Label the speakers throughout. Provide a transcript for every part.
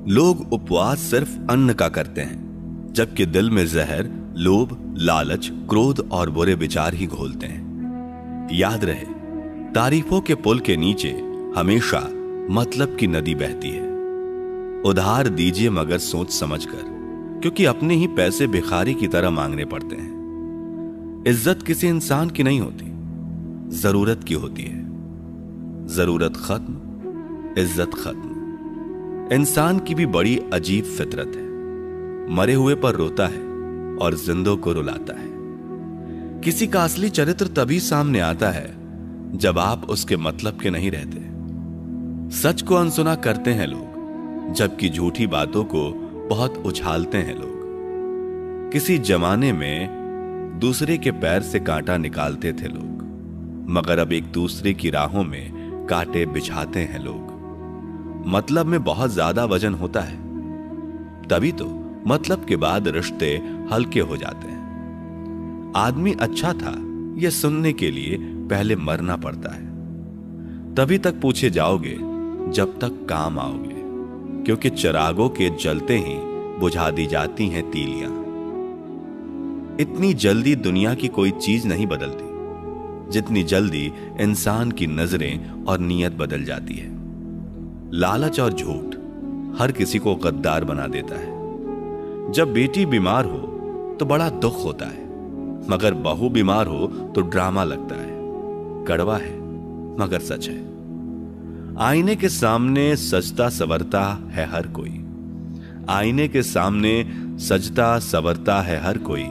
Speaker 1: लोग उपवास सिर्फ अन्न का करते हैं, जबकि दिल में जहर, लोभ, लालच, क्रोध और बुरे विचार ही घोलते हैं। याद रहे, तारीफों के पुल के नीचे हमेशा मतलब की नदी बहती है। उधार दीजिए मगर सोच समझकर, क्योंकि अपने ही पैसे भिखारी की तरह मांगने पड़ते हैं। इज्जत किसी इंसान की नहीं होती, जरूरत की होती है। जरूरत खत्म, इज्जत खत्म। इंसान की भी बड़ी अजीब फितरत है, मरे हुए पर रोता है और जिंदों को रुलाता है। किसी का असली चरित्र तभी सामने आता है जब आप उसके मतलब के नहीं रहते। सच को अनसुना करते हैं लोग, जबकि झूठी बातों को बहुत उछालते हैं लोग। किसी जमाने में दूसरे के पैर से कांटा निकालते थे लोग, मगर अब एक दूसरे की राहों में कांटे बिछाते हैं लोग। मतलब में बहुत ज्यादा वजन होता है, तभी तो मतलब के बाद रिश्ते हल्के हो जाते हैं। आदमी अच्छा था यह सुनने के लिए पहले मरना पड़ता है, तभी तक पूछे जाओगे जब तक काम आओगे, क्योंकि चिरागों के जलते ही बुझा दी जाती हैं तीलियां। इतनी जल्दी दुनिया की कोई चीज नहीं बदलती जितनी जल्दी इंसान की नजरें और नीयत बदल जाती है। लालच और झूठ हर किसी को गद्दार बना देता है। जब बेटी बीमार हो तो बड़ा दुख होता है, मगर बहू बीमार हो तो ड्रामा लगता है। कड़वा है मगर सच है। आईने के सामने सजता संवरता है हर कोई, आईने के सामने सजता संवरता है हर कोई,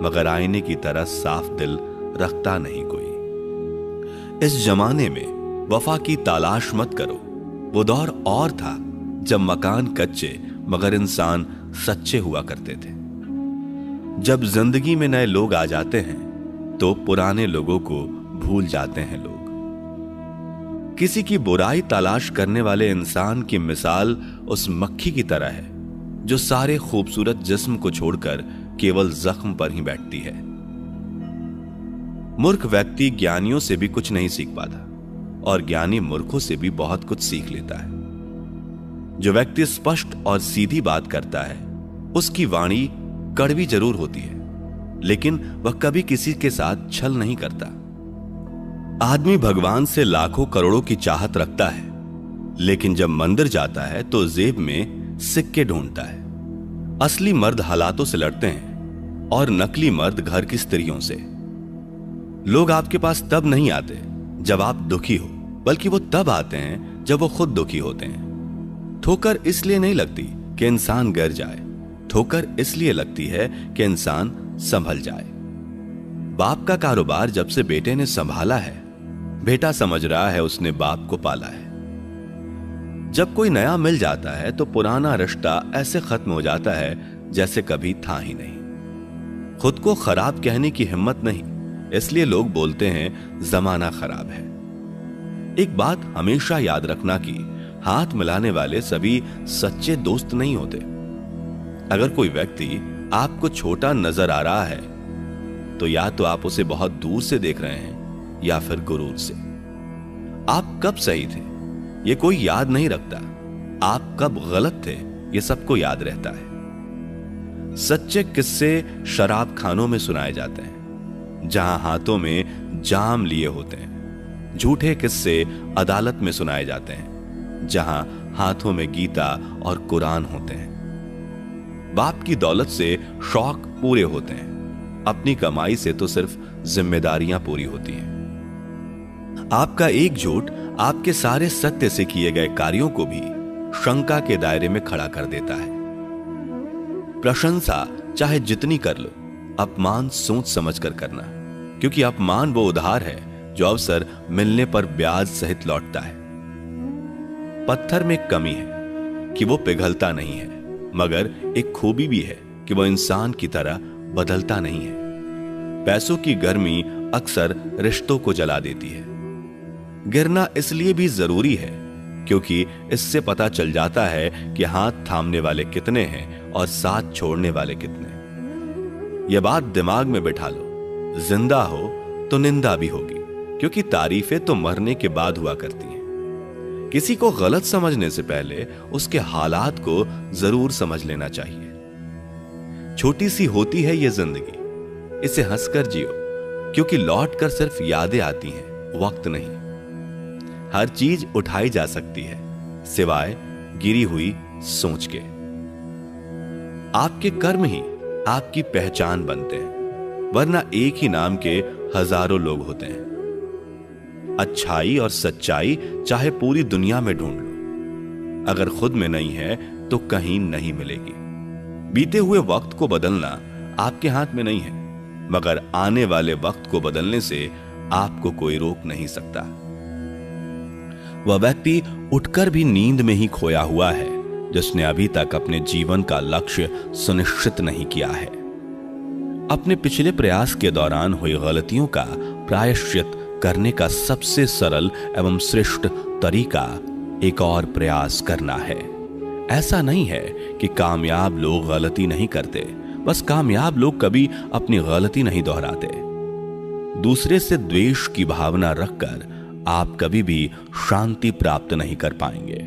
Speaker 1: मगर आईने की तरह साफ दिल रखता नहीं कोई। इस जमाने में वफा की तलाश मत करो, वो दौर और था जब मकान कच्चे मगर इंसान सच्चे हुआ करते थे। जब जिंदगी में नए लोग आ जाते हैं तो पुराने लोगों को भूल जाते हैं लोग। किसी की बुराई तलाश करने वाले इंसान की मिसाल उस मक्खी की तरह है जो सारे खूबसूरत जिस्म को छोड़कर केवल जख्म पर ही बैठती है। मूर्ख व्यक्ति ज्ञानियों से भी कुछ नहीं सीख पाता और ज्ञानी मूर्खों से भी बहुत कुछ सीख लेता है। जो व्यक्ति स्पष्ट और सीधी बात करता है उसकी वाणी कड़वी जरूर होती है, लेकिन वह कभी किसी के साथ छल नहीं करता। आदमी भगवान से लाखों करोड़ों की चाहत रखता है, लेकिन जब मंदिर जाता है तो जेब में सिक्के ढूंढता है। असली मर्द हालातों से लड़ते हैं और नकली मर्द घर की स्त्रियों से। लोग आपके पास तब नहीं आते जब आप दुखी हो, बल्कि वो तब आते हैं जब वो खुद दुखी होते हैं। ठोकर इसलिए नहीं लगती कि इंसान गिर जाए, ठोकर इसलिए लगती है कि इंसान संभल जाए। बाप का कारोबार जब से बेटे ने संभाला है, बेटा समझ रहा है उसने बाप को पाला है। जब कोई नया मिल जाता है तो पुराना रिश्ता ऐसे खत्म हो जाता है जैसे कभी था ही नहीं। खुद को खराब कहने की हिम्मत नहीं, इसलिए लोग बोलते हैं जमाना खराब है। एक बात हमेशा याद रखना कि हाथ मिलाने वाले सभी सच्चे दोस्त नहीं होते। अगर कोई व्यक्ति आपको छोटा नजर आ रहा है तो या तो आप उसे बहुत दूर से देख रहे हैं या फिर गुरूर से। आप कब सही थे ये कोई याद नहीं रखता, आप कब गलत थे ये सबको याद रहता है। सच्चे किस्से शराब खानों में सुनाए जाते हैं जहां हाथों में जाम लिए होते हैं। झूठे किस्से अदालत में सुनाए जाते हैं जहां हाथों में गीता और कुरान होते हैं। बाप की दौलत से शौक पूरे होते हैं, अपनी कमाई से तो सिर्फ जिम्मेदारियां पूरी होती हैं। आपका एक झूठ आपके सारे सत्य से किए गए कार्यों को भी शंका के दायरे में खड़ा कर देता है। प्रशंसा चाहे जितनी कर लो, अपमान सोच समझ कर करना, क्योंकि अपमान वो उधार है जो अवसर मिलने पर ब्याज सहित लौटता है। पत्थर में कमी है कि वो पिघलता नहीं है, मगर एक खूबी भी है कि वो इंसान की तरह बदलता नहीं है। पैसों की गर्मी अक्सर रिश्तों को जला देती है। गिरना इसलिए भी जरूरी है क्योंकि इससे पता चल जाता है कि हाथ थामने वाले कितने हैं और साथ छोड़ने वाले कितने। यह बात दिमाग में बिठा लो, जिंदा हो तो निंदा भी होगी, क्योंकि तारीफें तो मरने के बाद हुआ करती हैं। किसी को गलत समझने से पहले उसके हालात को जरूर समझ लेना चाहिए। छोटी सी होती है ये जिंदगी, इसे हंसकर जियो, क्योंकि लौट कर सिर्फ यादें आती हैं, वक्त नहीं। हर चीज उठाई जा सकती है सिवाय गिरी हुई सोच के। आपके कर्म ही आपकी पहचान बनते हैं, वरना एक ही नाम के हजारों लोग होते हैं। अच्छाई और सच्चाई चाहे पूरी दुनिया में ढूंढ लो, अगर खुद में नहीं है तो कहीं नहीं मिलेगी। बीते हुए वक्त को बदलना आपके हाथ में नहीं है, मगर आने वाले वक्त को बदलने से आपको कोई रोक नहीं सकता। वह व्यक्ति उठकर भी नींद में ही खोया हुआ है जिसने अभी तक अपने जीवन का लक्ष्य सुनिश्चित नहीं किया है। अपने पिछले प्रयास के दौरान हुई गलतियों का प्रायश्चित करने का सबसे सरल एवं श्रेष्ठ तरीका एक और प्रयास करना है। ऐसा नहीं है कि कामयाब लोग गलती नहीं करते, बस कामयाब लोग कभी अपनी गलती नहीं दोहराते। दूसरे से द्वेष की भावना रखकर आप कभी भी शांति प्राप्त नहीं कर पाएंगे।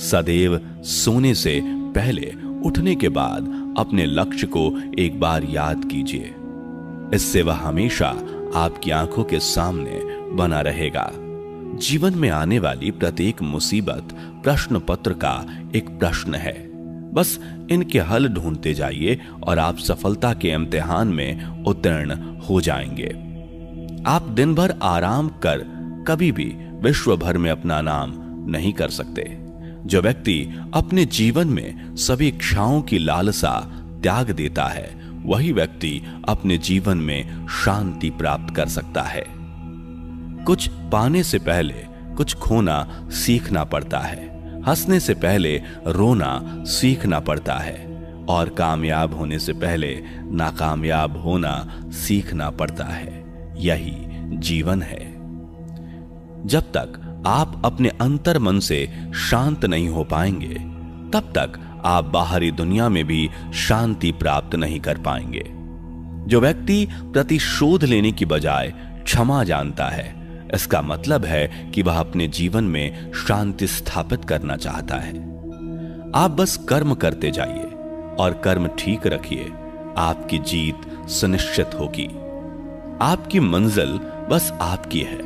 Speaker 1: सदैव सोने से पहले उठने के बाद अपने लक्ष्य को एक बार याद कीजिए, इससे वह हमेशा आपकी आंखों के सामने बना रहेगा। जीवन में आने वाली प्रत्येक मुसीबत प्रश्न पत्र का एक प्रश्न है, बस इनके हल ढूंढते जाइए और आप सफलता के इम्तिहान में उत्तीर्ण हो जाएंगे। आप दिन भर आराम कर कभी भी विश्व भर में अपना नाम नहीं कर सकते। जो व्यक्ति अपने जीवन में सभी इच्छाओं की लालसा त्याग देता है, वही व्यक्ति अपने जीवन में शांति प्राप्त कर सकता है। कुछ पाने से पहले कुछ खोना सीखना पड़ता है, हंसने से पहले रोना सीखना पड़ता है, और कामयाब होने से पहले नाकामयाब होना सीखना पड़ता है। यही जीवन है। जब तक आप अपने अंतर मन से शांत नहीं हो पाएंगे, तब तक आप बाहरी दुनिया में भी शांति प्राप्त नहीं कर पाएंगे। जो व्यक्ति प्रतिशोध लेने की बजाय क्षमा जानता है, इसका मतलब है कि वह अपने जीवन में शांति स्थापित करना चाहता है। आप बस कर्म करते जाइए और कर्म ठीक रखिए, आपकी जीत सुनिश्चित होगी। आपकी मंजिल बस आपकी है,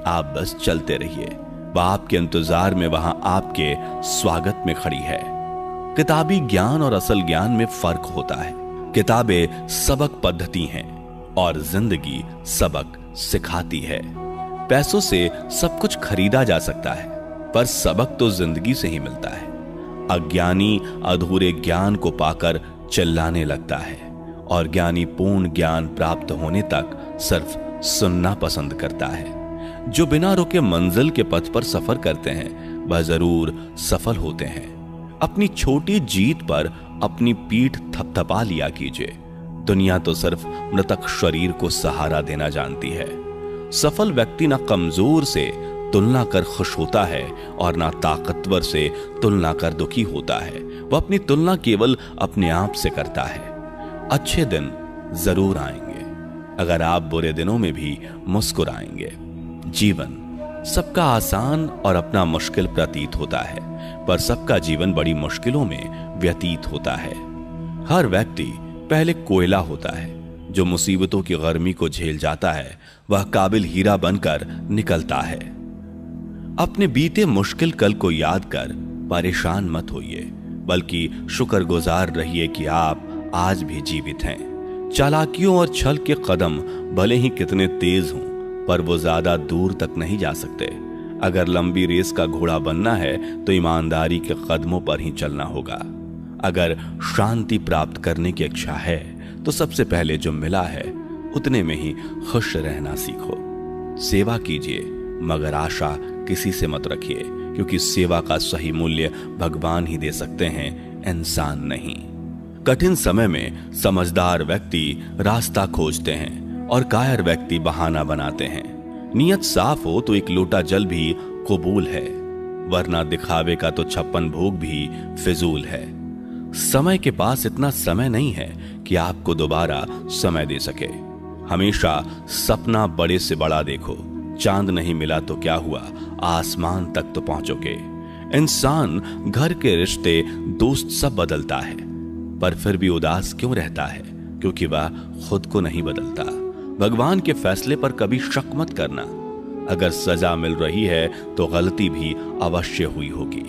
Speaker 1: आप बस चलते रहिए। वह आपके इंतजार में वहां आपके स्वागत में खड़ी है। किताबी ज्ञान और असल ज्ञान में फर्क होता है। किताबें सबक पद्धति हैं और जिंदगी सबक सिखाती है। पैसों से सब कुछ खरीदा जा सकता है, पर सबक तो जिंदगी से ही मिलता है। अज्ञानी अधूरे ज्ञान को पाकर चिल्लाने लगता है, और ज्ञानी पूर्ण ज्ञान प्राप्त होने तक सिर्फ सुनना पसंद करता है। जो बिना रुके मंजिल के पथ पर सफर करते हैं, वह जरूर सफल होते हैं। अपनी छोटी जीत पर अपनी पीठ थपथपा लिया कीजिए। दुनिया तो सिर्फ मृतक शरीर को सहारा देना जानती है। सफल व्यक्ति ना कमजोर से तुलना कर खुश होता है और ना ताकतवर से तुलना कर दुखी होता है। वह अपनी तुलना केवल अपने आप से करता है। अच्छे दिन जरूर आएंगे अगर आप बुरे दिनों में भी मुस्कुराएंगे। जीवन सबका आसान और अपना मुश्किल प्रतीत होता है, पर सबका जीवन बड़ी मुश्किलों में व्यतीत होता है। हर व्यक्ति पहले कोयला होता है, जो मुसीबतों की गर्मी को झेल जाता है, वह काबिल हीरा बनकर निकलता है। अपने बीते मुश्किल कल को याद कर परेशान मत होइए, बल्कि शुक्रगुजार रहिए कि आप आज भी जीवित हैं। चालाकियों और छल के कदम भले ही कितने तेज हों, पर वो ज्यादा दूर तक नहीं जा सकते। अगर लंबी रेस का घोड़ा बनना है तो ईमानदारी के कदमों पर ही चलना होगा। अगर शांति प्राप्त करने की इच्छा है तो सबसे पहले जो मिला है उतने में ही खुश रहना सीखो। सेवा कीजिए, मगर आशा किसी से मत रखिए, क्योंकि सेवा का सही मूल्य भगवान ही दे सकते हैं, इंसान नहीं। कठिन समय में समझदार व्यक्ति रास्ता खोजते हैं और कायर व्यक्ति बहाना बनाते हैं। नियत साफ हो तो एक लोटा जल भी कबूल है, वरना दिखावे का तो 56 भोग भी फिजूल है। समय के पास इतना समय नहीं है कि आपको दोबारा समय दे सके। हमेशा सपना बड़े से बड़ा देखो, चांद नहीं मिला तो क्या हुआ, आसमान तक तो पहुंचोगे। इंसान, घर के रिश्ते, दोस्त सब बदलता है, पर फिर भी उदास क्यों रहता है? क्योंकि वह खुद को नहीं बदलता। भगवान के फैसले पर कभी शक मत करना। अगर सजा मिल रही है तो गलती भी अवश्य हुई होगी।